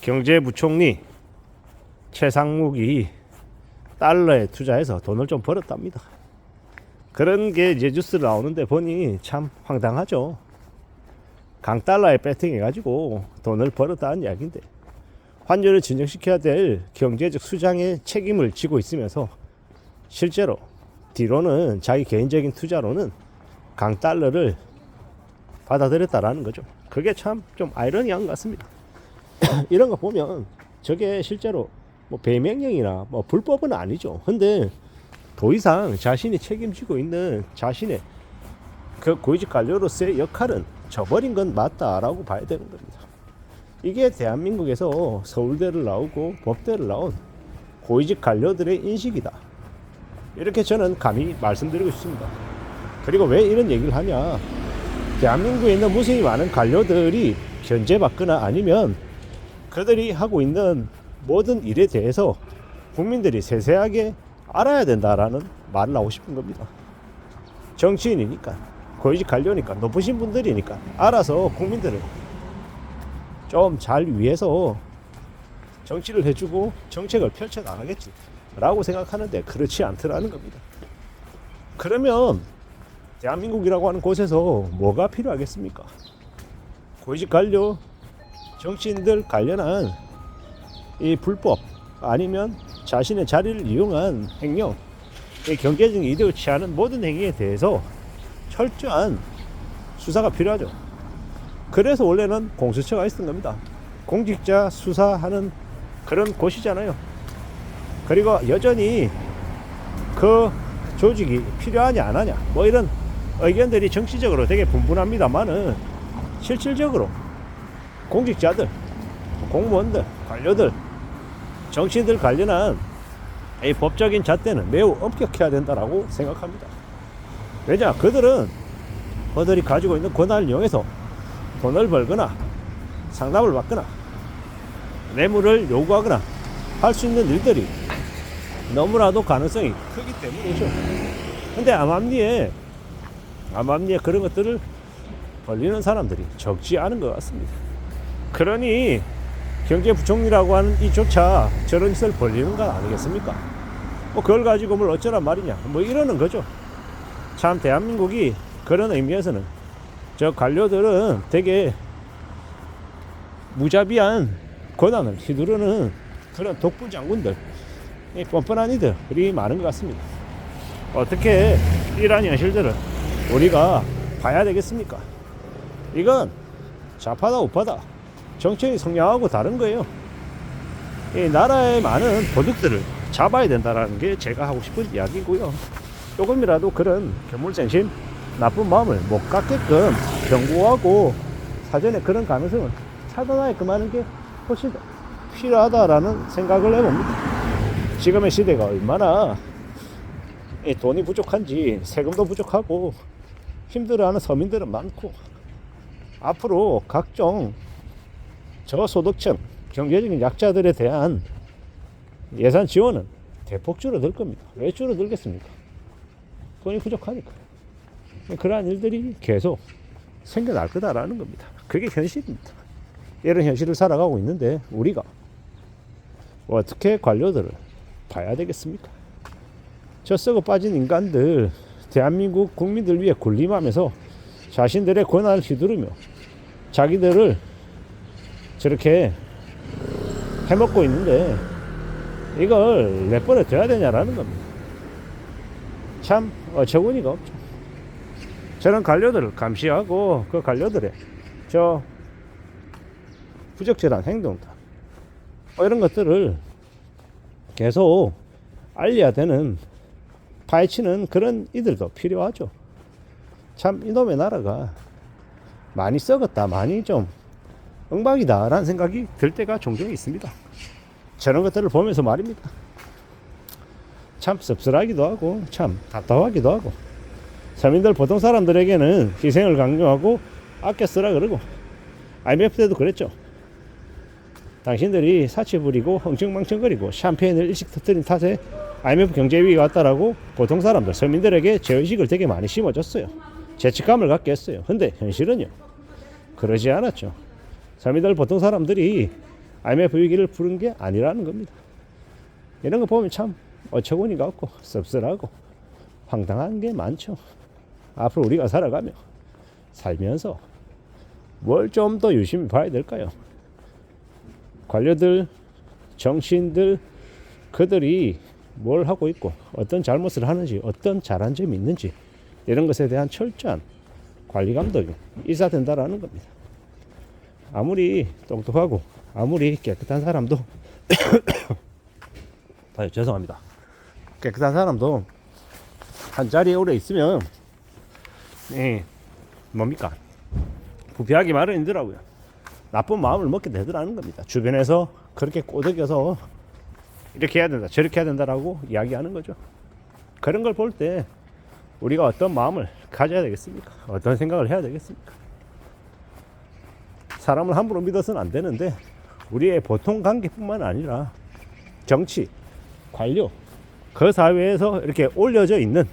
경제부총리 최상묵이 달러에 투자해서 돈을 좀 벌었답니다. 그런 게 이제 뉴스로 나오는데 보니 참 황당하죠. 강달러에 배팅해가지고 돈을 벌었다는 이야기인데, 환율을 진정시켜야 될 경제적 수장의 책임을 지고 있으면서 실제로 뒤로는 자기 개인적인 투자로는 강달러를 받아들였다라는 거죠. 그게 참 좀 아이러니한 것 같습니다. 이런 거 보면 저게 실제로 뭐 배명령이나 뭐 불법은 아니죠. 근데 더 이상 자신이 책임지고 있는 자신의 그 고위직 관료로서의 역할은 저버린 건 맞다라고 봐야 되는 겁니다. 이게 대한민국에서 서울대를 나오고 법대를 나온 고위직 관료들의 인식이다, 이렇게 저는 감히 말씀드리고 싶습니다. 그리고 왜 이런 얘기를 하냐, 대한민국에 있는 무수히 많은 관료들이 견제받거나 아니면 그들이 하고 있는 모든 일에 대해서 국민들이 세세하게 알아야 된다라는 말을 하고 싶은 겁니다. 정치인이니까, 고위직 관료니까, 높으신 분들이니까 알아서 국민들을 좀 잘 위해서 정치를 해주고 정책을 펼쳐나가겠지 라고 생각하는데 그렇지 않더라는 겁니다. 그러면 대한민국이라고 하는 곳에서 뭐가 필요하겠습니까? 고위직 관료, 정치인들 관련한 이 불법 아니면 자신의 자리를 이용한 행령, 경제적 이득을 취하는 모든 행위에 대해서 철저한 수사가 필요하죠. 그래서 원래는 공수처가 있었던 겁니다. 공직자 수사하는 그런 곳이잖아요. 그리고 여전히 그 조직이 필요하냐 안 하냐 뭐 이런 의견들이 정치적으로 되게 분분합니다만은, 실질적으로 공직자들, 공무원들, 관료들, 정치인들 관련한 이 법적인 잣대는 매우 엄격해야 된다라고 생각합니다. 왜냐, 그들이 가지고 있는 권한을 이용해서 돈을 벌거나 상납을 받거나 뇌물을 요구하거나 할 수 있는 일들이 너무나도 가능성이 크기 때문이죠. 근데 암암리에 그런 것들을 벌리는 사람들이 적지 않은 것 같습니다. 그러니 경제부총리라고 하는 이조차 저런 짓을 벌리는 건 아니겠습니까? 뭐 그걸 가지고 뭘 어쩌란 말이냐 뭐 이러는 거죠. 참 대한민국이 그런 의미에서는 저 관료들은 되게 무자비한 권한을 휘두르는 그런 독불 장군들, 뻔뻔한 이들이 많은 것 같습니다. 어떻게 이러한 현실들을 우리가 봐야 되겠습니까? 이건 좌파다 우파다 정치의 성향하고 다른 거예요. 이 나라의 많은 도둑들을 잡아야 된다는 게 제가 하고 싶은 이야기고요. 조금이라도 그런 견물생심, 나쁜 마음을 못 갖게끔 경고하고 사전에 그런 가능성을 차단하게끔 하는 게 훨씬 더 필요하다라는 생각을 해봅니다. 지금의 시대가 얼마나 돈이 부족한지, 세금도 부족하고 힘들어하는 서민들은 많고, 앞으로 각종 저소득층, 경제적인 약자들에 대한 예산 지원은 대폭 줄어들 겁니다. 왜 줄어들겠습니까? 돈이 부족하니까. 그러한 일들이 계속 생겨날 거다라는 겁니다. 그게 현실입니다. 이런 현실을 살아가고 있는데 우리가 어떻게 관료들을 봐야 되겠습니까? 저 썩어 빠진 인간들, 대한민국 국민들 위해 군림하면서 자신들의 권한을 휘두르며 자기들을 저렇게 해먹고 있는데 이걸 내버려 둬야 되냐라는 겁니다. 참 어처구니가 없죠. 저런 관료들을 감시하고 그 관료들의 저 부적절한 행동들, 이런 것들을 계속 알려야 되는, 파헤치는 그런 이들도 필요하죠. 참 이놈의 나라가 많이 썩었다, 많이 좀 엉망이다 라는 생각이 들 때가 종종 있습니다. 저런 것들을 보면서 말입니다. 참 씁쓸하기도 하고 참 답답하기도 하고, 서민들 보통 사람들에게는 희생을 강요하고 아껴 쓰라 그러고, IMF 때도 그랬죠. 당신들이 사치 부리고 흥청망청거리고 샴페인을 일찍 터뜨린 탓에 IMF 경제위기가 왔다라고 보통 사람들, 서민들에게 죄의식을 되게 많이 심어줬어요. 죄책감을 갖게 했어요. 근데 현실은요, 그러지 않았죠. 서민들 보통 사람들이 IMF 위기를 푸른 게 아니라는 겁니다. 이런 거 보면 참 어처구니가 없고 씁쓸하고 황당한 게 많죠. 앞으로 우리가 살면서 뭘 좀 더 유심히 봐야 될까요? 관료들, 정치인들, 그들이 뭘 하고 있고 어떤 잘못을 하는지, 어떤 잘한 점이 있는지, 이런 것에 대한 철저한 관리 감독이 있어야 된다라는 겁니다. 아무리 똑똑하고 아무리 깨끗한 사람도 죄송합니다. 깨끗한 사람도 한 자리에 오래 있으면 뭡니까? 부패하기 마련이더라고요. 나쁜 마음을 먹게 되더라는 겁니다. 주변에서 그렇게 꼬드겨서 이렇게 해야 된다, 저렇게 해야 된다라고 이야기하는 거죠. 그런 걸 볼 때 우리가 어떤 마음을 가져야 되겠습니까? 어떤 생각을 해야 되겠습니까? 사람을 함부로 믿어서는 안 되는데, 우리의 보통 관계뿐만 아니라 정치, 관료, 그 사회에서 이렇게 올려져 있는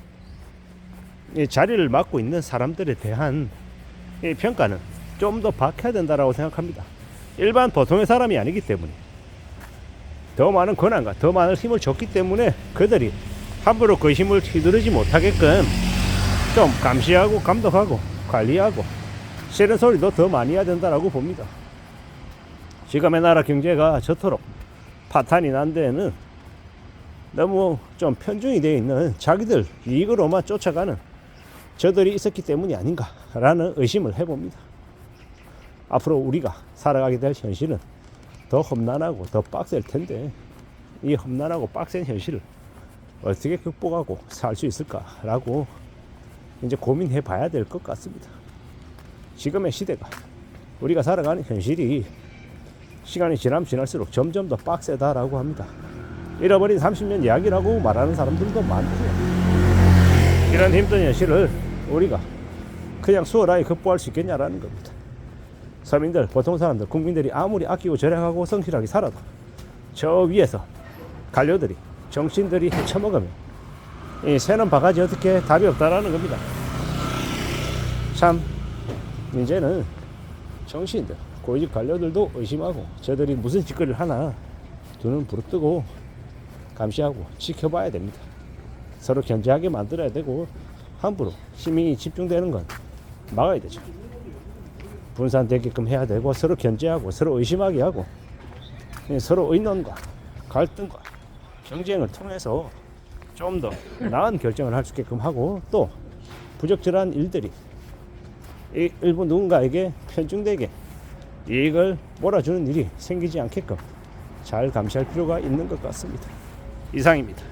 이 자리를 맡고 있는 사람들에 대한 이 평가는 좀 더 박해야 된다라고 생각합니다. 일반 보통의 사람이 아니기 때문에, 더 많은 권한과 더 많은 힘을 줬기 때문에 그들이 함부로 그 힘을 휘두르지 못하게끔 좀 감시하고 감독하고 관리하고 싫은 소리도 더 많이 해야 된다라고 봅니다. 지금의 나라 경제가 저토록 파탄이 난 데에는 너무 좀 편중이 되어 있는 자기들 이익으로만 쫓아가는 저들이 있었기 때문이 아닌가라는 의심을 해봅니다. 앞으로 우리가 살아가게 될 현실은 더 험난하고 더 빡셀 텐데, 이 험난하고 빡센 현실을 어떻게 극복하고 살 수 있을까라고 이제 고민해 봐야 될 것 같습니다. 지금의 시대가, 우리가 살아가는 현실이 시간이 지나면 지날수록 점점 더 빡세다라고 합니다. 잃어버린 30년 이야기라고 말하는 사람들도 많고요. 이런 힘든 현실을 우리가 그냥 수월하게 극복할 수 있겠냐라는 겁니다. 서민들, 보통 사람들, 국민들이 아무리 아끼고 절약하고 성실하게 살아도 저 위에서 관료들이, 정치인들이 헤쳐먹으면 이 새는 바가지 어떻게 답이 없다라는 겁니다. 참 이제는 정치인들, 고위직 관료들도 의심하고 저들이 무슨 짓거리를 하나 두 눈 부릅뜨고 감시하고 지켜봐야 됩니다. 서로 견제하게 만들어야 되고, 함부로 힘이 집중되는 건 막아야 되죠. 분산되게끔 해야 되고, 서로 견제하고 서로 의심하게 하고, 서로 의논과 갈등과 경쟁을 통해서 좀 더 나은 결정을 할 수 있게끔 하고, 또 부적절한 일들이 일부 누군가에게 편중되게 이익을 몰아주는 일이 생기지 않게끔 잘 감시할 필요가 있는 것 같습니다. 이상입니다.